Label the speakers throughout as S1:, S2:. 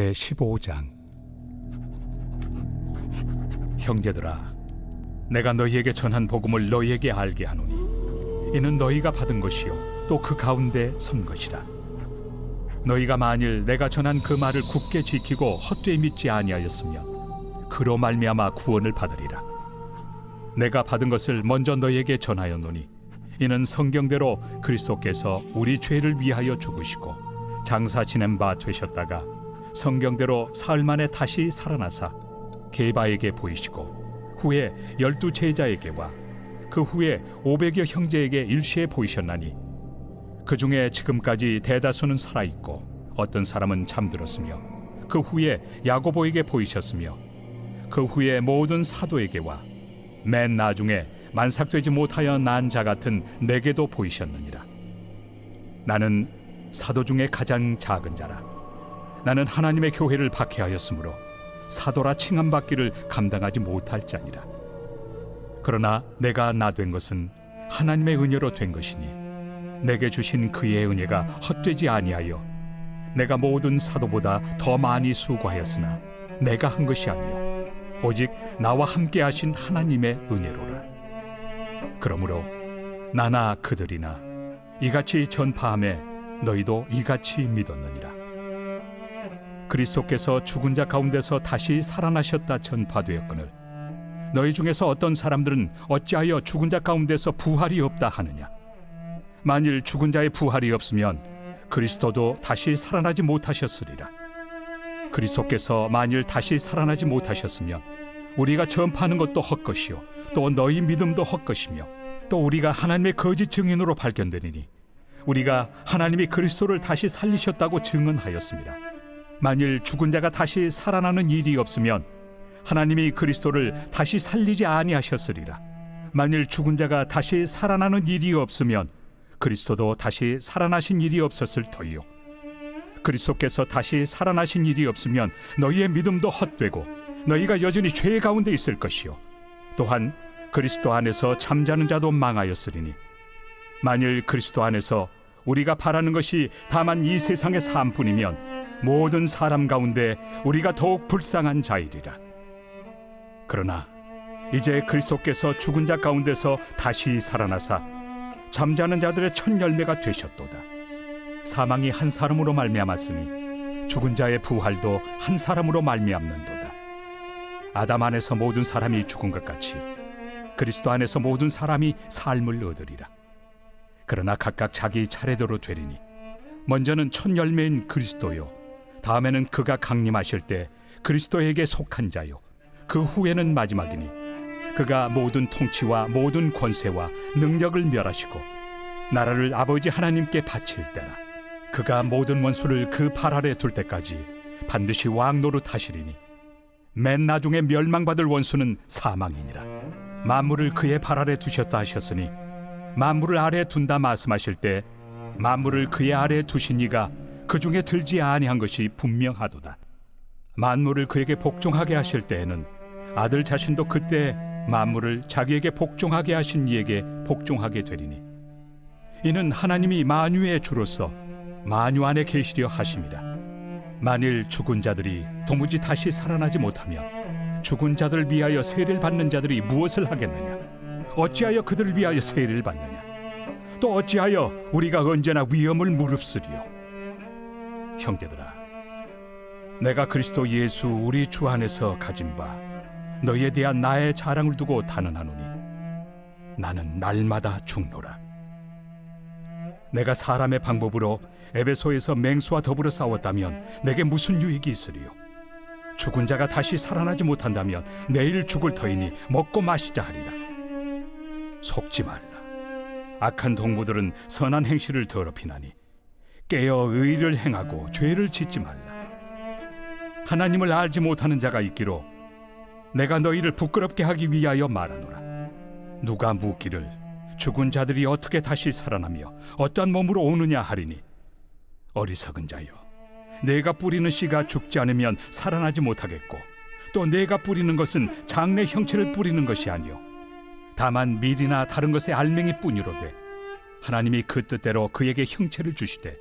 S1: 제15장. 형제들아, 내가 너희에게 전한 복음을 너희에게 알게 하노니 이는 너희가 받은 것이요 또 그 가운데 선 것이라. 너희가 만일 내가 전한 그 말을 굳게 지키고 헛되이 믿지 아니하였으면 그로 말미암아 구원을 받으리라. 내가 받은 것을 먼저 너희에게 전하였노니 이는 성경대로 그리스도께서 우리 죄를 위하여 죽으시고 장사 지낸 바 되셨다가 성경대로 사흘 만에 다시 살아나사 게바에게 보이시고 후에 12 제자에게와 그 후에 500여 형제에게 일시에 보이셨나니 그 중에 지금까지 대다수는 살아있고 어떤 사람은 잠들었으며 그 후에 야고보에게 보이셨으며 그 후에 모든 사도에게와 맨 나중에 만삭되지 못하여 난 자 같은 내게도 보이셨느니라. 나는 사도 중에 가장 작은 자라. 나는 하나님의 교회를 박해하였으므로 사도라 칭함받기를 감당하지 못할 자니라. 그러나 내가 나 된 것은 하나님의 은혜로 된 것이니 내게 주신 그의 은혜가 헛되지 아니하여 내가 모든 사도보다 더 많이 수고하였으나 내가 한 것이 아니요 오직 나와 함께 하신 하나님의 은혜로라. 그러므로 나나 그들이나 이같이 전파함에 너희도 이같이 믿었느니라. 그리스도께서 죽은 자 가운데서 다시 살아나셨다 전파되었거늘 너희 중에서 어떤 사람들은 어찌하여 죽은 자 가운데서 부활이 없다 하느냐. 만일 죽은 자의 부활이 없으면 그리스도도 다시 살아나지 못하셨으리라. 그리스도께서 만일 다시 살아나지 못하셨으면 우리가 전파하는 것도 헛것이요 또 너희 믿음도 헛것이며 또 우리가 하나님의 거짓 증인으로 발견되리니 우리가 하나님이 그리스도를 다시 살리셨다고 증언하였습니다. 만일 죽은 자가 다시 살아나는 일이 없으면 하나님이 그리스도를 다시 살리지 아니하셨으리라. 만일 죽은 자가 다시 살아나는 일이 없으면 그리스도도 다시 살아나신 일이 없었을 터이요 그리스도께서 다시 살아나신 일이 없으면 너희의 믿음도 헛되고 너희가 여전히 죄 가운데 있을 것이요 또한 그리스도 안에서 잠자는 자도 망하였으리니 만일 그리스도 안에서 우리가 바라는 것이 다만 이 세상의 삶뿐이면 모든 사람 가운데 우리가 더욱 불쌍한 자이리라. 그러나 이제 그리스도께서 죽은 자 가운데서 다시 살아나사 잠자는 자들의 첫 열매가 되셨도다. 사망이 한 사람으로 말미암았으니 죽은 자의 부활도 한 사람으로 말미암는도다. 아담 안에서 모든 사람이 죽은 것 같이 그리스도 안에서 모든 사람이 삶을 얻으리라. 그러나 각각 자기 차례대로 되리니 먼저는 첫 열매인 그리스도요 다음에는 그가 강림하실 때 그리스도에게 속한 자요 그 후에는 마지막이니 그가 모든 통치와 모든 권세와 능력을 멸하시고 나라를 아버지 하나님께 바칠 때라. 그가 모든 원수를 그 발 아래 둘 때까지 반드시 왕 노릇하시리니 맨 나중에 멸망받을 원수는 사망이니라. 만물을 그의 발 아래 두셨다 하셨으니 만물을 아래 둔다 말씀하실 때 만물을 그의 아래 두신 이가 그 중에 들지 아니한 것이 분명하도다. 만물을 그에게 복종하게 하실 때에는 아들 자신도 그때 만물을 자기에게 복종하게 하신 이에게 복종하게 되리니 이는 하나님이 만유의 주로서 만유 안에 계시려 하심이라. 만일 죽은 자들이 도무지 다시 살아나지 못하면 죽은 자들을 위하여 세례를 받는 자들이 무엇을 하겠느냐. 어찌하여 그들을 위하여 세례를 받느냐. 또 어찌하여 우리가 언제나 위험을 무릅쓰리요. 형제들아, 내가 그리스도 예수 우리 주 안에서 가진 바 너희에 대한 나의 자랑을 두고 단언하노니 나는 날마다 죽노라. 내가 사람의 방법으로 에베소에서 맹수와 더불어 싸웠다면 내게 무슨 유익이 있으리요. 죽은 자가 다시 살아나지 못한다면 내일 죽을 터이니 먹고 마시자 하리라. 속지 말라. 악한 동무들은 선한 행실을 더럽히나니 깨어 의를 행하고 죄를 짓지 말라. 하나님을 알지 못하는 자가 있기로 내가 너희를 부끄럽게 하기 위하여 말하노라. 누가 묻기를 죽은 자들이 어떻게 다시 살아나며 어떠한 몸으로 오느냐 하리니 어리석은 자여, 내가 뿌리는 씨가 죽지 않으면 살아나지 못하겠고 또 내가 뿌리는 것은 장래 형체를 뿌리는 것이 아니요 다만 밀이나 다른 것의 알맹이 뿐이로되 하나님이 그 뜻대로 그에게 형체를 주시되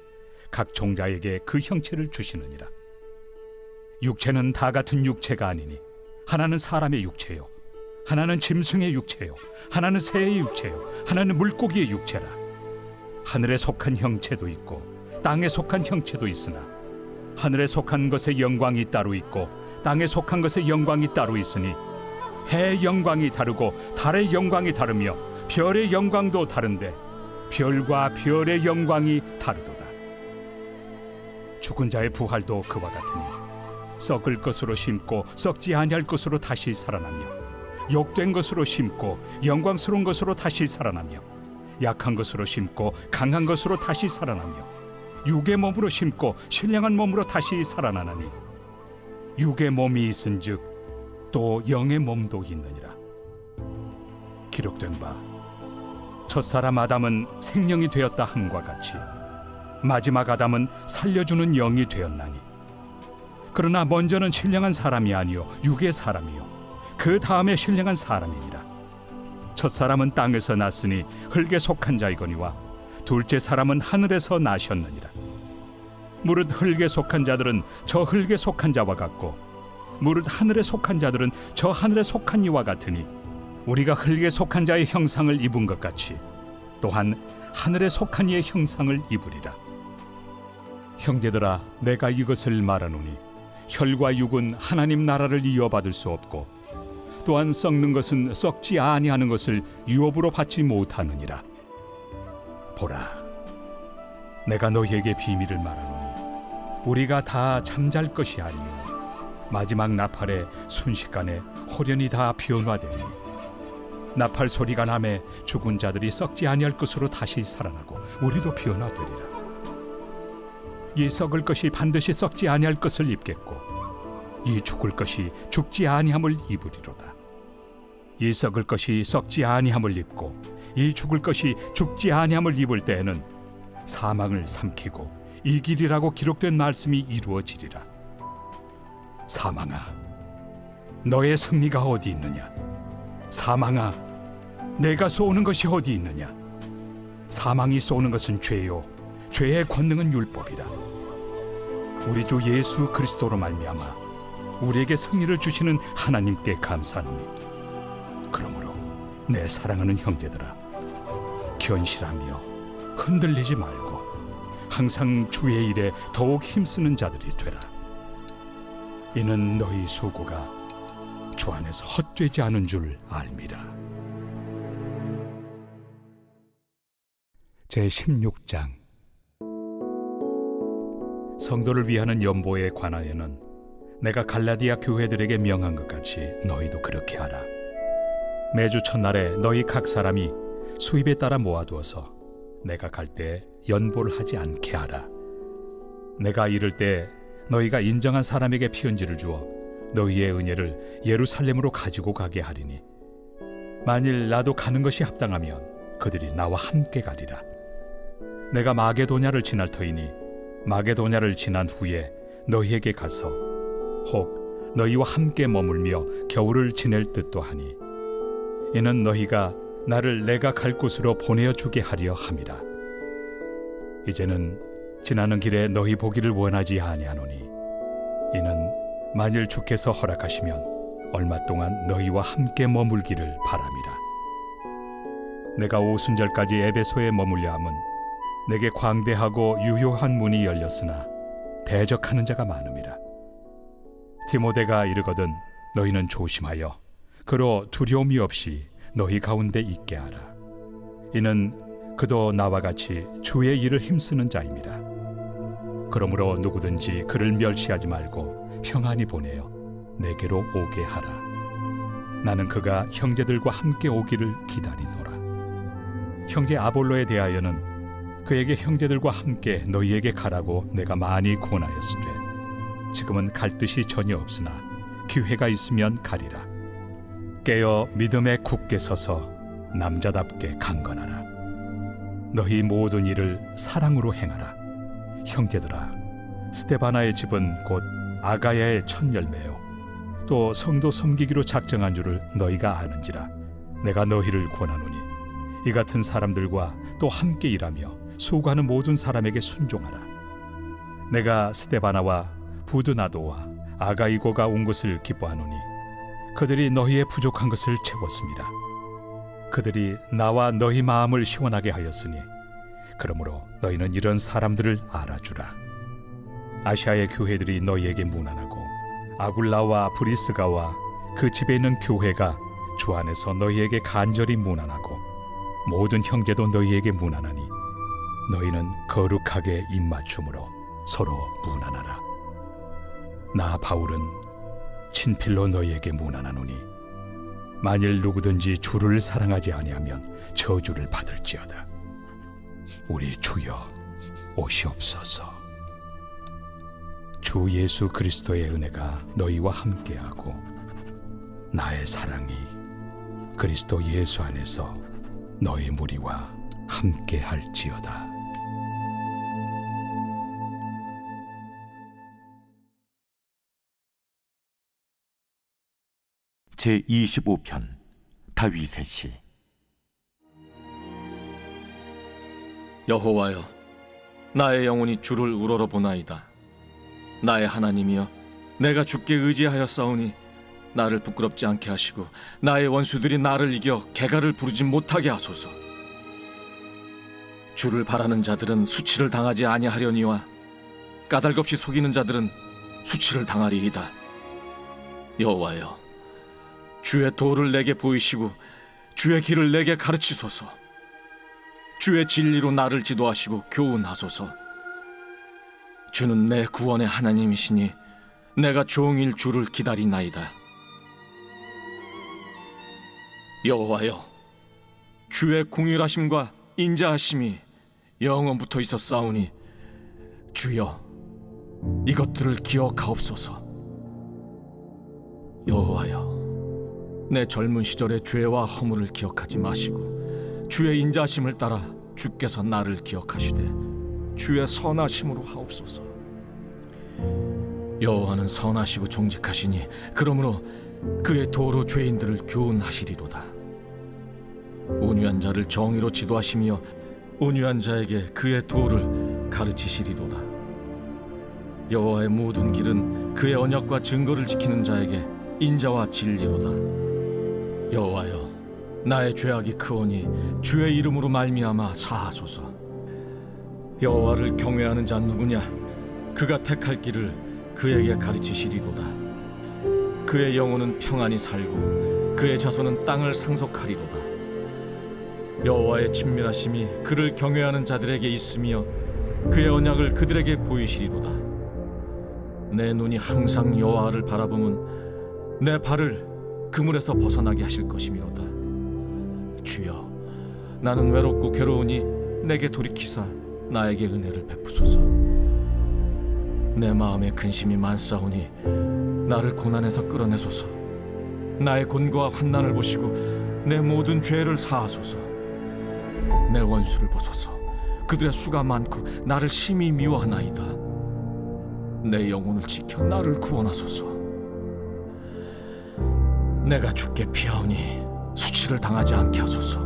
S1: 각 종자에게 그 형체를 주시느니라. 육체는 다 같은 육체가 아니니 하나는 사람의 육체요, 하나는 짐승의 육체요, 하나는 새의 육체요, 하나는 물고기의 육체라. 하늘에 속한 형체도 있고 땅에 속한 형체도 있으나 하늘에 속한 것의 영광이 따로 있고 땅에 속한 것의 영광이 따로 있으니 해의 영광이 다르고 달의 영광이 다르며 별의 영광도 다른데 별과 별의 영광이 다르도다. 죽은 자의 부활도 그와 같으니 썩을 것으로 심고 썩지 아니할 것으로 다시 살아나며 욕된 것으로 심고 영광스러운 것으로 다시 살아나며 약한 것으로 심고 강한 것으로 다시 살아나며 육의 몸으로 심고 신령한 몸으로 다시 살아나나니 육의 몸이 있은즉 또 영의 몸도 있느니라. 기록된 바 첫사람 아담은 생명이 되었다 함과 같이 마지막 아담은 살려주는 영이 되었나니 그러나 먼저는 신령한 사람이 아니요 육의 사람이요 그 다음에 신령한 사람이니라. 첫사람은 땅에서 났으니 흙에 속한 자이거니와 둘째 사람은 하늘에서 나셨느니라. 무릇 흙에 속한 자들은 저 흙에 속한 자와 같고 무릇 하늘에 속한 자들은 저 하늘에 속한 이와 같으니 우리가 흙에 속한 자의 형상을 입은 것 같이 또한 하늘에 속한 이의 형상을 입으리라. 형제들아, 내가 이것을 말하노니 혈과 육은 하나님 나라를 이어받을 수 없고 또한 썩는 것은 썩지 아니하는 것을 유업으로 받지 못하느니라. 보라, 내가 너희에게 비밀을 말하노니 우리가 다 잠잘 것이 아니요 마지막 나팔에 순식간에 호련히 다 변화되니 나팔 소리가 나매 죽은 자들이 썩지 아니할 것으로 다시 살아나고 우리도 변화되리라. 이 썩을 것이 반드시 썩지 아니할 것을 입겠고 이 죽을 것이 죽지 아니함을 입으리로다. 이 썩을 것이 썩지 아니함을 입고 이 죽을 것이 죽지 아니함을 입을 때에는 사망을 삼키고 이기리라고 기록된 말씀이 이루어지리라. 사망아, 너의 승리가 어디 있느냐? 사망아, 내가 쏘는 것이 어디 있느냐? 사망이 쏘는 것은 죄요 죄의 권능은 율법이라. 우리 주 예수 그리스도로 말미암아 우리에게 승리를 주시는 하나님께 감사하노니 그러므로 내 사랑하는 형제들아, 견실하며 흔들리지 말고 항상 주의 일에 더욱 힘쓰는 자들이 되라. 이는 너희 수고가 주 안에서 헛되지 않은 줄 알미라. 제16장. 성도를 위하는 연보에 관하여는 내가 갈라디아 교회들에게 명한 것 같이 너희도 그렇게 하라. 매주 첫날에 너희 각 사람이 수입에 따라 모아두어서 내가 갈 때 연보를 하지 않게 하라. 내가 이를 때 너희가 인정한 사람에게 편지를 주어 너희의 은혜를 예루살렘으로 가지고 가게 하리니 만일 나도 가는 것이 합당하면 그들이 나와 함께 가리라. 내가 마게도냐를 지날 터이니 마게도냐를 지난 후에 너희에게 가서 혹 너희와 함께 머물며 겨울을 지낼 뜻도 하니 이는 너희가 나를 내가 갈 곳으로 보내어 주게 하려 함이라. 이제는 지나는 길에 너희 보기를 원하지 아니하노니 이는 만일 주께서 허락하시면 얼마 동안 너희와 함께 머물기를 바람이라. 내가 오순절까지 에베소에 머물려 함은 내게 광대하고 유효한 문이 열렸으나 대적하는 자가 많음이라. 디모데가 이르거든 너희는 조심하여 그로 두려움이 없이 너희 가운데 있게 하라. 이는 그도 나와 같이 주의 일을 힘쓰는 자입니다. 그러므로 누구든지 그를 멸시하지 말고 평안히 보내어 내게로 오게 하라. 나는 그가 형제들과 함께 오기를 기다리노라. 형제 아볼로에 대하여는 그에게 형제들과 함께 너희에게 가라고 내가 많이 권하였으되 지금은 갈 뜻이 전혀 없으나 기회가 있으면 가리라. 깨어 믿음에 굳게 서서 남자답게 강건하라. 너희 모든 일을 사랑으로 행하라. 형제들아, 스데바나의 집은 곧 아가야의 첫 열매요 또 성도 섬기기로 작정한 줄을 너희가 아는지라. 내가 너희를 권하노니 이 같은 사람들과 또 함께 일하며 수고하는 모든 사람에게 순종하라. 내가 스데바나와 부드나도와 아가이고가 온 것을 기뻐하노니 그들이 너희의 부족한 것을 채웠습니다. 그들이 나와 너희 마음을 시원하게 하였으니 그러므로 너희는 이런 사람들을 알아주라. 아시아의 교회들이 너희에게 문안하고 아굴라와 브리스가와 그 집에 있는 교회가 주 안에서 너희에게 간절히 문안하고 모든 형제도 너희에게 문안하니 너희는 거룩하게 입맞춤으로 서로 문안하라. 나 바울은 친필로 너희에게 문안하노니 만일 누구든지 주를 사랑하지 아니하면 저주를 받을지어다. 우리 주여 오시옵소서. 주 예수 그리스도의 은혜가 너희와 함께하고 나의 사랑이 그리스도 예수 안에서 너희 무리와 함께할지어다.
S2: 제25편 다윗의 시.
S3: 여호와여, 나의 영혼이 주를 우러러보나이다. 나의 하나님이여, 내가 주께 의지하였사오니 나를 부끄럽지 않게 하시고 나의 원수들이 나를 이겨 개가를 부르지 못하게 하소서. 주를 바라는 자들은 수치를 당하지 아니하려니와 까닭없이 속이는 자들은 수치를 당하리이다. 여호와여, 주의 도를 내게 보이시고 주의 길을 내게 가르치소서. 주의 진리로 나를 지도하시고 교훈하소서. 주는 내 구원의 하나님이시니 내가 종일 주를 기다리나이다. 여호와여, 주의 궁휼하심과 인자하심이 영원부터 있었사오니 주여 이것들을 기억하옵소서. 여호와여, 내 젊은 시절의 죄와 허물을 기억하지 마시고 주의 인자하심을 따라 주께서 나를 기억하시되 주의 선하심으로 하옵소서. 여호와는 선하시고 정직하시니 그러므로 그의 도로 죄인들을 교훈하시리로다. 온유한 자를 정의로 지도하시며 온유한 자에게 그의 도를 가르치시리로다. 여호와의 모든 길은 그의 언약과 증거를 지키는 자에게 인자와 진리로다. 여호와여, 나의 죄악이 크오니 주의 이름으로 말미암아 사하소서. 여호와를 경외하는 자 누구냐? 그가 택할 길을 그에게 가르치시리로다. 그의 영혼은 평안히 살고 그의 자손은 땅을 상속하리로다. 여호와의 친밀하심이 그를 경외하는 자들에게 있으며 그의 언약을 그들에게 보이시리로다. 내 눈이 항상 여호와를 바라보면 내 발을 그물에서 벗어나게 하실 것이미로다. 주여, 나는 외롭고 괴로우니 내게 돌이키사 나에게 은혜를 베푸소서. 내 마음에 근심이 많사오니 나를 고난에서 끌어내소서. 나의 곤고와 환난을 보시고 내 모든 죄를 사하소서. 내 원수를 보소서. 그들의 수가 많고 나를 심히 미워하나이다. 내 영혼을 지켜 나를 구원하소서. 내가 주께 피하오니 수치를 당하지 않게 하소서.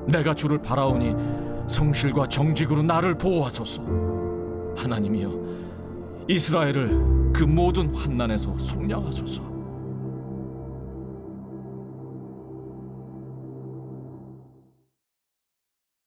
S3: 내가 주를 바라오니 성실과 정직으로 나를 보호하소서. 하나님이여, 이스라엘을 그 모든 환난에서 속량하소서.